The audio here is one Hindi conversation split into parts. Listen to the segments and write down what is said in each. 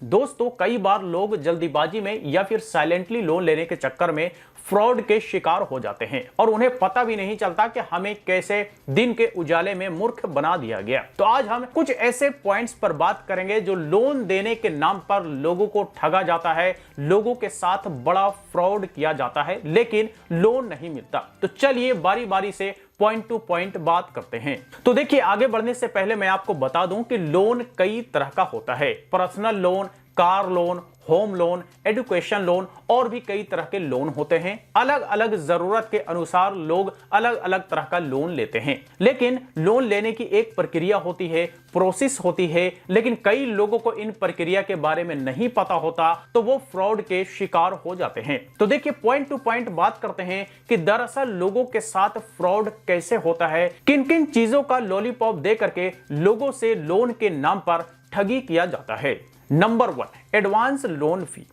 दोस्तों कई बार लोग जल्दीबाजी में या फिर साइलेंटली लोन लेने के चक्कर में फ्रॉड के शिकार हो जाते हैं और उन्हें पता भी नहीं चलता कि हमें कैसे दिन के उजाले में मूर्ख बना दिया गया। तो आज हम कुछ ऐसे पॉइंट्स पर बात करेंगे जो लोन देने के नाम पर लोगों को ठगा जाता है, लोगों के साथ बड़ा फ्रॉड किया जाता है लेकिन लोन नहीं मिलता। तो चलिए बारी बारी से पॉइंट टू पॉइंट बात करते हैं। तो देखिए, आगे बढ़ने से पहले मैं आपको बता दूं कि लोन कई तरह का होता है। Personal loan, car loan, home loan, education loan और भी कई तरह के लोन होते हैं। अलग अलग जरूरत के अनुसार लोग अलग अलग तरह का लोन लेते हैं, लेकिन लोन लेने की एक प्रक्रिया होती है, प्रोसेस होती है, लेकिन कई लोगों को इन प्रक्रिया के बारे में नहीं पता होता तो वो फ्रॉड के शिकार हो जाते हैं। तो देखिए, पॉइंट टू पॉइंट बात करते हैं कि दरअसल लोगों के साथ फ्रॉड कैसे होता है, किन किन चीजों का लॉलीपॉप दे करके लोगों से लोन के नाम पर ठगी किया जाता है। नंबर 1, एडवांस लोन फी।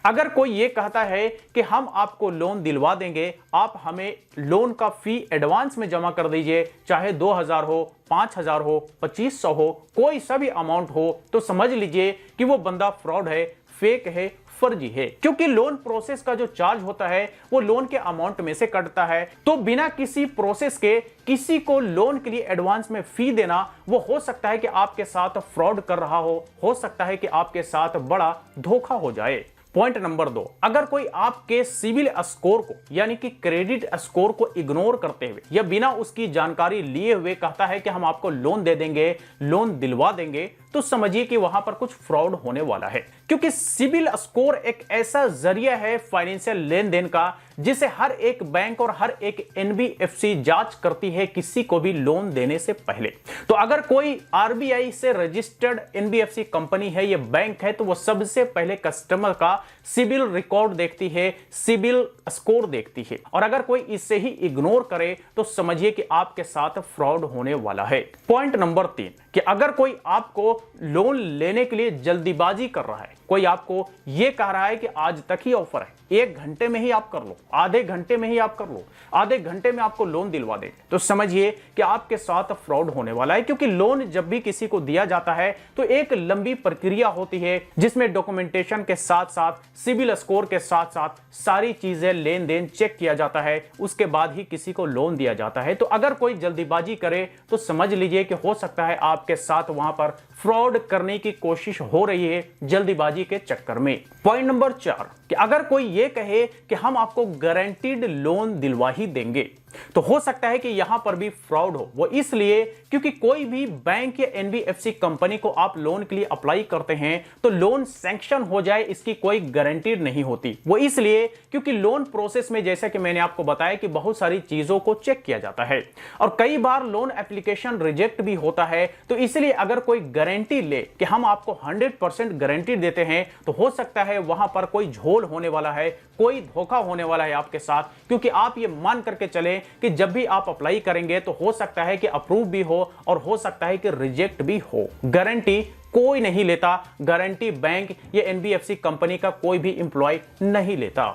अगर कोई ये कहता है कि हम आपको लोन दिलवा देंगे, आप हमें लोन का फी एडवांस में जमा कर दीजिए, चाहे 2000 हो, 5000 हो, 2500 हो, कोई सा भी अमाउंट हो, तो समझ लीजिए कि वो बंदा फ्रॉड है, फेक है, फर्जी है। क्योंकि लोन प्रोसेस का जो चार्ज होता है वो लोन के अमाउंट में से कटता है। तो बिना किसी प्रोसेस के किसी को लोन के लिए एडवांस में फी देना, वो हो सकता है कि आपके साथ फ्रॉड कर रहा हो सकता है कि आपके साथ बड़ा धोखा हो जाए। पॉइंट नंबर 2, अगर कोई आपके सिविल स्कोर को यानी कि क्रेडिट स्कोर को इग्नोर करते हुए या बिना उसकी जानकारी लिए हुए कहता है कि हम आपको लोन दे देंगे, लोन दिलवा देंगे, तो समझिए कि वहां पर कुछ फ्रॉड होने वाला है। क्योंकि सिविल स्कोर एक ऐसा जरिया है फाइनेंशियल लेन देन का जिसे हर एक बैंक और हर एक एनबीएफसी जांच करती है किसी को भी लोन देने से पहले। तो अगर कोई आरबीआई से रजिस्टर्ड एनबीएफसी कंपनी है या बैंक है तो वो सबसे पहले कस्टमर का सिविल रिकॉर्ड देखती है, सिविल स्कोर देखती है, और अगर कोई इससे ही इग्नोर करे तो समझिए कि आपके साथ फ्रॉड होने वाला है। पॉइंट नंबर 3, कि अगर कोई आपको लोन लेने के लिए जल्दीबाजी कर रहा है, कोई आपको यह कह रहा है कि आज तक ही ऑफर है, 1 घंटे में ही आप कर लो, आधे घंटे में ही आप कर लो, आधे घंटे में आपको लोन दिलवा देंगे, तो समझिए कि आपके साथ फ्रॉड होने वाला है। क्योंकि लोन जब भी किसी को दिया जाता है तो एक लंबी प्रक्रिया होती है जिसमें डॉक्यूमेंटेशन के साथ साथ सिविल स्कोर के साथ साथ सारी चीजें, लेन देन चेक किया जाता है, उसके बाद ही किसी को लोन दिया जाता है। तो अगर कोई जल्दीबाजी करे तो समझ लीजिए कि हो सकता है आपके साथ वहां पर फ्रॉड करने की कोशिश हो रही है जल्दीबाजी के चक्कर में। पॉइंट नंबर 4, कि अगर कोई ये कहे कि हम आपको गारंटीड लोन दिलवा ही देंगे, तो हो सकता है कि यहां पर भी फ्रॉड हो। वो इसलिए क्योंकि कोई भी बैंक या एनबीएफसी कंपनी को आप लोन के लिए अप्लाई करते हैं तो लोन सैंक्शन हो जाए इसकी कोई गारंटी नहीं होती। वो इसलिए क्योंकि लोन प्रोसेस में, जैसा कि मैंने आपको बताया, कि बहुत सारी चीजों को चेक किया जाता है और कई बार लोन एप्लीकेशन रिजेक्ट भी होता है। तो इसलिए अगर कोई गारंटी ले कि हम आपको 100% गारंटी देते हैं तो हो सकता है वहां पर कोई झोल होने वाला है, कोई धोखा होने वाला है आपके साथ। क्योंकि आप ये मान करके चले कि जब भी आप अप्लाई करेंगे तो हो सकता है कि अप्रूव भी हो और हो सकता है कि रिजेक्ट भी हो। गारंटी कोई नहीं लेता, गारंटी बैंक या एनबीएफसी कंपनी का कोई भी एम्प्लॉय नहीं लेता।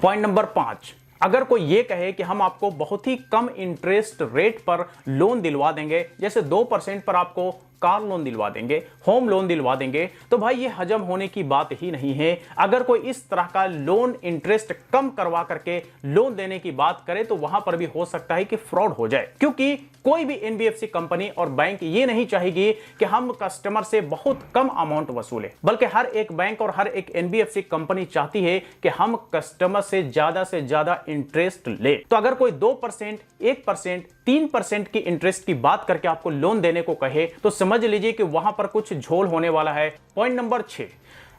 पॉइंट नंबर 5, अगर कोई ये कहे कि हम आपको बहुत ही कम इंटरेस्ट रेट पर लोन दिलवा देंगे, जैसे 2% पर आपको कार लोन दिलवा देंगे, होम लोन दिलवा देंगे, तो भाई ये हजम होने की बात ही नहीं है। अगर कोई इस तरह का लोन इंटरेस्ट कम करवा करके लोन देने की बात करे तो वहां पर भी हो सकता है कि फ्रॉड हो जाए। क्योंकि कोई भी एनबीएफसी कंपनी और बैंक ये नहीं चाहेगी कि हम कस्टमर से बहुत कम अमाउंट वसूले, बल्कि हर एक बैंक और हर एक एनबीएफसी कंपनी चाहती है कि हम कस्टमर से ज्यादा इंटरेस्ट ले। तो अगर कोई 2%, 1%, 3% की इंटरेस्ट की बात करके आपको लोन देने को कहे तो समझ लीजिए कि वहां पर कुछ झोल होने वाला है। पॉइंट नंबर 6,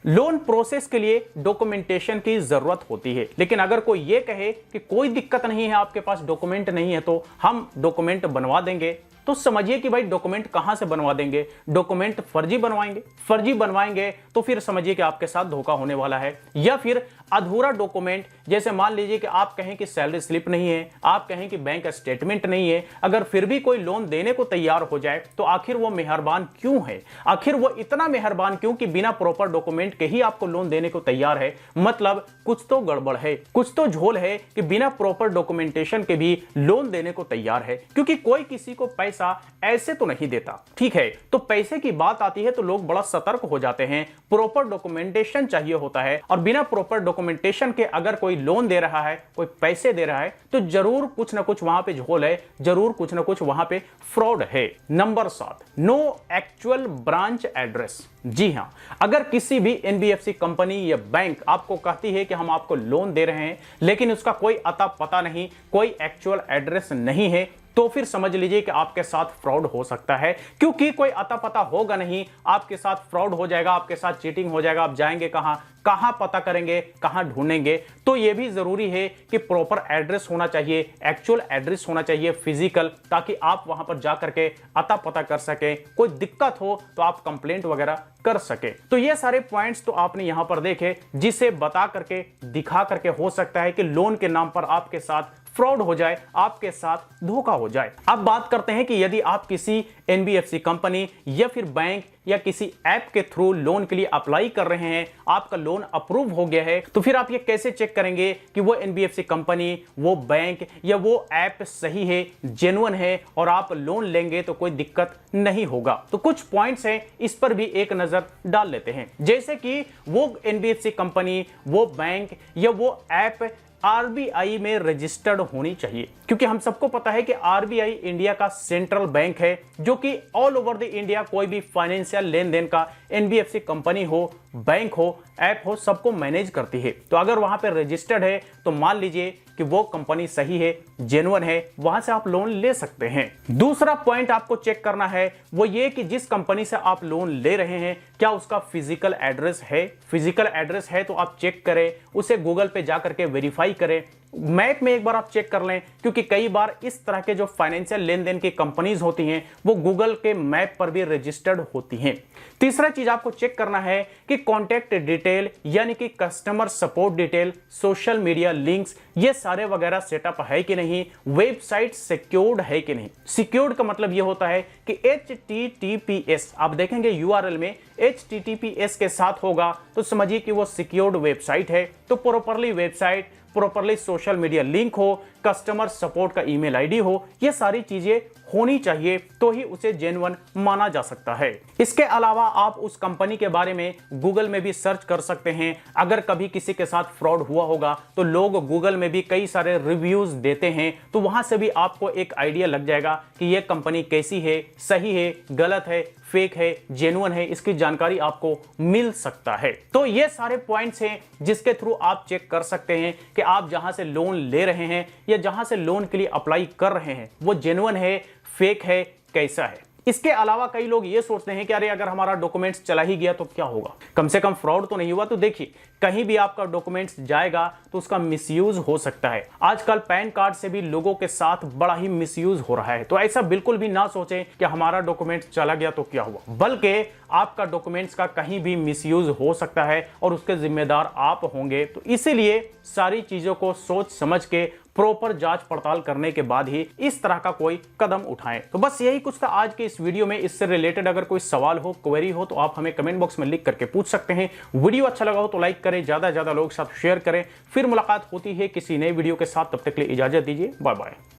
लोन प्रोसेस के लिए डॉक्यूमेंटेशन की जरूरत होती है, लेकिन अगर कोई ये कहे कि कोई दिक्कत नहीं है, आपके पास डॉक्यूमेंट नहीं है तो हम डॉक्यूमेंट बनवा देंगे, तो समझिए कि भाई डॉक्यूमेंट कहां से बनवा देंगे, डॉक्यूमेंट फर्जी बनवाएंगे तो फिर समझिए कि आपके साथ धोखा होने वाला है। या फिर अधूरा डॉक्यूमेंट, जैसे मान लीजिए कि आप कहें कि सैलरी स्लिप नहीं है, आप कहें कि बैंक स्टेटमेंट नहीं है, अगर फिर भी कोई लोन देने को तैयार हो जाए तो आखिर वो मेहरबान क्यों है, आखिर वो इतना मेहरबान क्यों कि बिना प्रॉपर डॉक्यूमेंट के ही आपको लोन देने को तैयार है। मतलब कुछ तो गड़बड़ है, कुछ तो झोल है कि बिना प्रॉपर डॉक्यूमेंटेशन के भी लोन देने को तैयार है। क्योंकि कोई किसी को पैसे पैसा ऐसे तो नहीं देता, ठीक है। तो पैसे की बात आती है तो लोग बड़ा सतर्क हो जाते हैं, प्रॉपर डॉक्यूमेंटेशन चाहिए होता है, और बिना प्रॉपर डॉक्यूमेंटेशन के अगर कोई लोन दे रहा है, कोई पैसे दे रहा है, तो जरूर कुछ ना कुछ वहां पे झोल है, जरूर कुछ ना कुछ वहां पे फ्रॉड है। Number 7, no actual branch address. जी हां, अगर किसी भी एनबीएफसी कंपनी या बैंक आपको कहती है कि हम आपको लोन दे रहे हैं, लेकिन उसका कोई अता पता नहीं, कोई एक्चुअल एड्रेस नहीं है, तो फिर समझ लीजिए कि आपके साथ फ्रॉड हो सकता है, क्योंकि कोई अता पता होगा नहीं, आपके साथ फ्रॉड हो जाएगा, आपके साथ चीटिंग हो जाएगा। आप जाएंगे कहां पता करेंगे, कहां ढूंढेंगे? तो यह भी जरूरी है कि प्रॉपर एड्रेस होना चाहिए, एक्चुअल एड्रेस होना चाहिए फिजिकल, ताकि आप वहां पर जाकर के अता पता कर सके, कोई दिक्कत हो तो आप कंप्लेंट वगैरह कर सके। तो ये सारे पॉइंट्स तो आपने यहां पर देखे, जिसे बता करके, दिखा करके हो सकता है कि लोन के नाम पर आपके साथ फ्रॉड हो जाए, आपके साथ धोखा हो जाए। अब बात करते हैं कि यदि आप किसी एनबीएफसी कंपनी या फिर बैंक या किसी ऐप के थ्रू लोन के लिए अप्लाई कर रहे हैं, आपका लोन अप्रूव हो गया है, तो फिर आप ये कैसे चेक करेंगे कि वो एनबीएफसी कंपनी, वो बैंक या वो ऐप सही है, जेन्युइन है, और आप लोन लेंगे तो कोई दिक्कत नहीं होगा? तो कुछ पॉइंट्स हैं, इस पर भी एक नजर डाल लेते हैं। जैसे कि वो एनबीएफसी कंपनी, वो बैंक या वो ऐप आरबीआई में रजिस्टर्ड होनी चाहिए, क्योंकि हम सबको पता है कि आरबीआई इंडिया का सेंट्रल बैंक है, जो कि ऑल ओवर द इंडिया कोई भी फाइनेंशियल लेन देन का एनबीएफसी कंपनी हो, बैंक हो, ऐप हो, सबको मैनेज करती है। तो अगर वहां पे रजिस्टर्ड है तो मान लीजिए कि वो कंपनी सही है, जेन्युइन है, वहां से आप लोन ले सकते हैं। दूसरा पॉइंट आपको चेक करना है वो ये कि जिस कंपनी से आप लोन ले रहे हैं, क्या उसका फिजिकल एड्रेस है? फिजिकल एड्रेस है तो आप चेक करें, उसे गूगल पे जाकर के वेरीफाई करें, मैप में एक बार आप चेक कर लें, क्योंकि कई बार इस तरह के जो फाइनेंशियल लेन देन की कंपनीज होती हैं वो गूगल के मैप पर भी रजिस्टर्ड होती हैं। तीसरा चीज आपको चेक करना है कि कॉन्टैक्ट डिटेल यानी कि customer support detail, social media links, ये सारे वगैरह सेटअप है कि नहीं, वेबसाइट सिक्योर्ड है कि नहीं। सिक्योर्ड का मतलब ये होता है कि HTTPS, आप देखेंगे यूआरएल में HTTPS के साथ होगा तो समझिए कि वो सिक्योर्ड वेबसाइट है। तो properly website, properly social media link हो, कस्टमर सपोर्ट का ईमेल आईडी हो, ये सारी चीजें होनी चाहिए, तो ही उसे जेन्युइन माना जा सकता है। इसके अलावा आप उस कंपनी के बारे में गूगल में भी सर्च कर सकते हैं। अगर कभी किसी के साथ फ्रॉड हुआ होगा तो लोग गूगल में भी कई सारे रिव्यूज देते हैं, तो वहां से भी आपको एक आइडिया लग जाएगा कि यह कंपनी कैसी है, सही है, गलत है, फेक है, जेन्युइन है, इसकी जानकारी आपको मिल सकता है। तो ये सारे पॉइंट्स हैं जिसके थ्रू आप चेक कर सकते हैं कि आप जहां से लोन ले रहे हैं या जहां से लोन के लिए अप्लाई कर रहे हैं वो जेन्युइन है, फेक है, कैसा है। इसके अलावा कई लोग ये सोचते हैं कि अरे अगर हमारा डॉक्यूमेंट्स चला ही गया तो क्या होगा, कम से कम फ्रॉड तो नहीं हुआ। तो देखिए, कहीं भी आपका डॉक्यूमेंट्स जाएगा तो उसका मिसयूज हो सकता है। आजकल पैन कार्ड से भी लोगों के साथ बड़ा ही मिसयूज हो रहा है। तो ऐसा बिल्कुल भी ना सोचें कि हमारा डॉक्यूमेंट्स चला गया तो क्या हुआ, बल्कि आपका डॉक्यूमेंट्स का कहीं भी मिसयूज हो सकता है और उसके जिम्मेदार आप होंगे। तो इसीलिए सारी चीजों को सोच समझ के प्रॉपर जांच पड़ताल करने के बाद ही इस तरह का कोई कदम उठाएं। तो बस यही कुछ था आज के इस वीडियो में। इससे रिलेटेड अगर कोई सवाल हो, क्वेरी हो, तो आप हमें कमेंट बॉक्स में लिख करके पूछ सकते हैं। वीडियो अच्छा लगा हो तो लाइक करें, ज्यादा से ज्यादा लोगों के साथ शेयर करें। फिर मुलाकात होती है किसी नए वीडियो के साथ, तब तक के लिए इजाजत दीजिए, बाय बाय।